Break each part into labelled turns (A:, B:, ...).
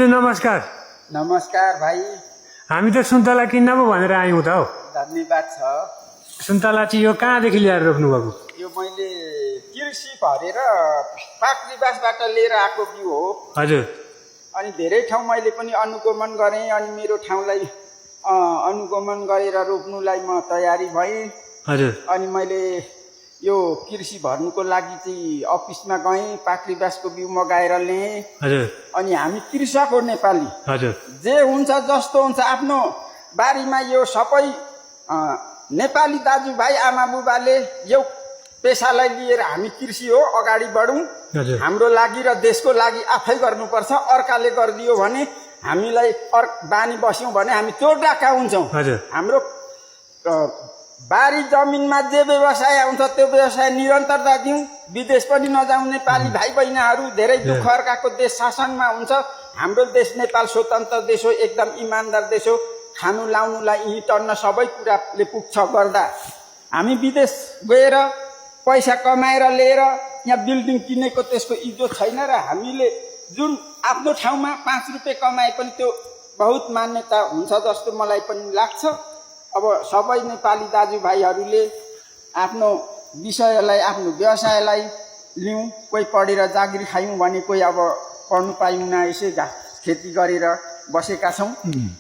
A: नमस्कार।
B: नमस्कार भाइ।
A: हामी त सुन्तला किन्न पो भनेर आयौँ त हौ।
B: धन्यवाद छ।
A: सुन्तला चाहिँ यो कहाँदेखि ल्याएर रोप्नु भएको?
B: यो मैले कृषि भरेर पाक्रीबासबाट लिएर आएको बिउ हो।
A: हजुर।
B: अनि धेरै ठाउँ मैले पनि अनुगमन गरेँ अनि मेरो ठाउँलाई अनुगमन गरेर रोप्नुलाई म तयारी भएँ।
A: हजुर।
B: अनि मैले यो कृषि भर्नुको लागि चाहिँ अफिसमा गएँ, पाक्रीबासको बिउ मगाएर ल्याएँ।
A: हजुर।
B: अनि हामी कृषक हो नेपाली।
A: हजुर।
B: जे हुन्छ जस्तो हुन्छ आफ्नो बारीमा यो सबै नेपाली दाजुभाइ आमा बुबाले यो पेसालाई लिएर हामी कृषि हो अगाडि बढौँ। हाम्रो लागि र देशको लागि आफै गर्नुपर्छ। अर्काले गरिदियो भने हामीलाई बानी बस्यौँ भने हामी चोरडाका हुन्छौँ। हाम्रो बारी जमिनमा जे व्यवसाय हुन्छ त्यो व्यवसाय निरन्तरता दिउँ। विदेश पनि नजाउँ। नेपाली भाइ बहिनीहरू धेरै दुःख अर्काको देश शासनमा हुन्छ। हाम्रो देश नेपाल स्वतन्त्र देश हो, एकदम इमान्दार देश हो। खानु लाउनुलाई यहीँ टन्न सबै कुराले पुग्छ गर्दा हामी विदेश गएर पैसा कमाएर लिएर यहाँ बिल्डिङ किनेको त्यसको इज्जत छैन र हामीले जुन आफ्नो ठाउँमा 5 रुपियाँ कमाए पनि त्यो बहुत मान्यता हुन्छ जस्तो मलाई पनि लाग्छ। अब सबै नेपाली दाजुभाइहरूले आफ्नो विषयलाई आफ्नो व्यवसायलाई लिउँ। कोही पढेर जागिर खायौँ भने कोही अब पढ्नु पायौँ यसै खेती गरेर बसेका छौँ।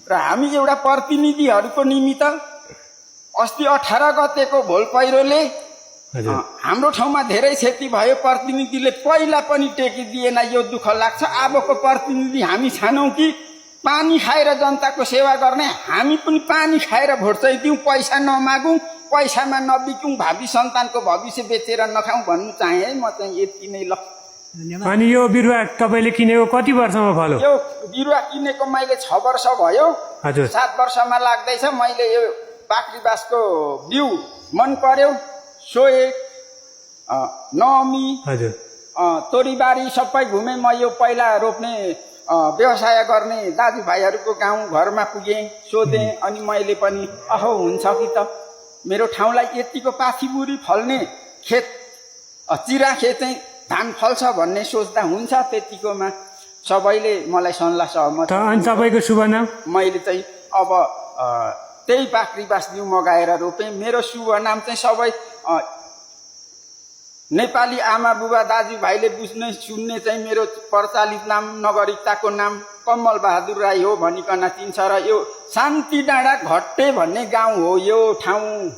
B: र हामी एउटा प्रतिनिधिहरूको निमित्त अस्ति 18 गतेको भोल पहिरोले हाम्रो ठाउँमा धेरै क्षति भयो। प्रतिनिधिले पहिला पनि टेकिदिएन। यो दुःख लाग्छ। अबको प्रतिनिधि हामी छानौँ कि पानी खाएर जनताको सेवा गर्ने? हामी पनि पानी खाएर भोट चाहिँ दिउँ, पैसा नमागौँ, पैसामा नबिकौँ, भावी सन्तानको भविष्य बेचेर नखाउँ भन्नु चाहे है। म चाहिँ यति नै ल।
A: अनि यो बिरुवा तपाईँले किनेको कति वर्षमा फल्यो?
B: यो बिरुवा किनेको मैले 6 वर्ष भयो।
A: हजुर।
B: 7 वर्षमा लाग्दैछ। मैले यो पाक्रीबासको बिउ मन पर्यो। सोए नवमी
A: हजुर
B: तोरीबारी सबै घुमेँ। म यो पहिला रोप्ने व्यवसाय गर्ने दाजुभाइहरूको गाउँ घरमा पुगेँ, सोधेँ। अनि मैले पनि अहो हुन्छ कि त मेरो ठाउँलाई यतिको पाथीबुरी फल्ने खेत चिरा खेत चाहिँ धान फल्छ भन्ने सोच्दा हुन्छ त्यतिकोमा सबैले मलाई सल्लाह सहमत।
A: अनि तपाईँको शुभ नाम?
B: मैले चाहिँ अब त्यही पाक्रीबास बिउ मगाएर रोपेँ। मेरो शुभ नाम चाहिँ सबै नेपाली आमा बुबा दाजुभाइले बुझ्ने सुन्ने चाहिँ मेरो प्रचलित नाम नागरिकताको नाम कमल बहादुर राई हो भनिकन चिन्छ। र यो शान्ति डाँडा घट्टे भन्ने गाउँ हो यो ठाउँ।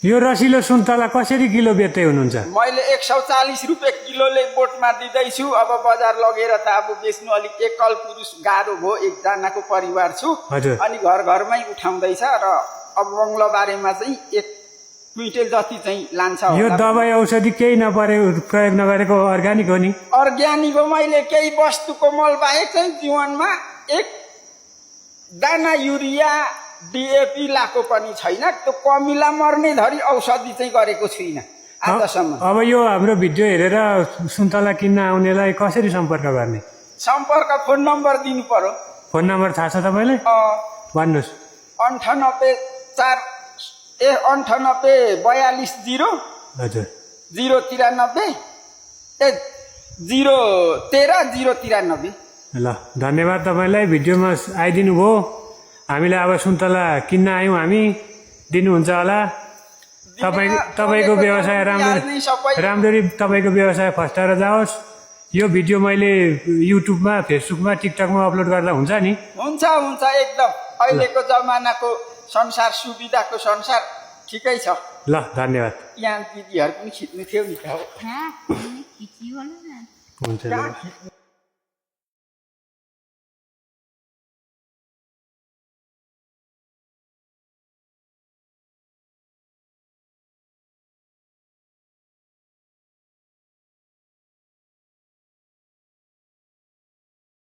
A: यो रसिलो सुन्तला कसरी किलो बेच्दै हुनुहुन्छ?
B: मैले 140 रुपियाँ किलोले बोटमा दिँदैछु। अब बजार लगेर त अब बेच्नु अलिक एकल पुरुष गाह्रो भयो। एकजनाको परिवार छु। अनि घर घरमै उठाउँदैछ। र अब बङ्गलो बारेमा चाहिँ 1 क्विन्टल जति चाहिँ लान्छ।
A: यो दबाई औषधि केही नपरे प्रयोग नगरेको अर्ग्यानिक हो नि?
B: अर्ग्यानिक हो। मैले केही वस्तुको मल बाहेक चाहिँ जीवनमा 1 दाना युरिया डिएपी लाएको पनि छैन। त्यो कमिला मर्ने धरी औषधि चाहिँ गरेको छुइनँ आजसम्म।
A: अब यो हाम्रो भिडियो हेरेर सुन्तला किन्न आउनेलाई कसरी सम्पर्क गर्ने?
B: सम्पर्क फोन नम्बर दिनु पर्यो।
A: फोन नम्बर थाहा छ तपाईँलाई? भन्नुहोस्।
B: 9842
A: हजुर
B: 093 013
A: ल धन्यवाद तपाईँलाई भिडियोमा आइदिनु भयो। हामीलाई अब सुन्तला किन्न आयौँ हामी, दिनुहुन्छ होला? तपाईँको व्यवसाय राम्ररी तपाईँको व्यवसाय फस्टाएर जाओस्। यो भिडियो मैले युट्युबमा फेसबुकमा टिकटकमा अपलोड गर्दा हुन्छ नि?
B: हुन्छ हुन्छ एकदम। अहिलेको जमानाको संसार सुविधाको संसार ठिकै छ।
A: ल धन्यवाद।
B: यहाँ दिदीहरू पनि खिच्नु थियो नि त।
A: हुन्छ।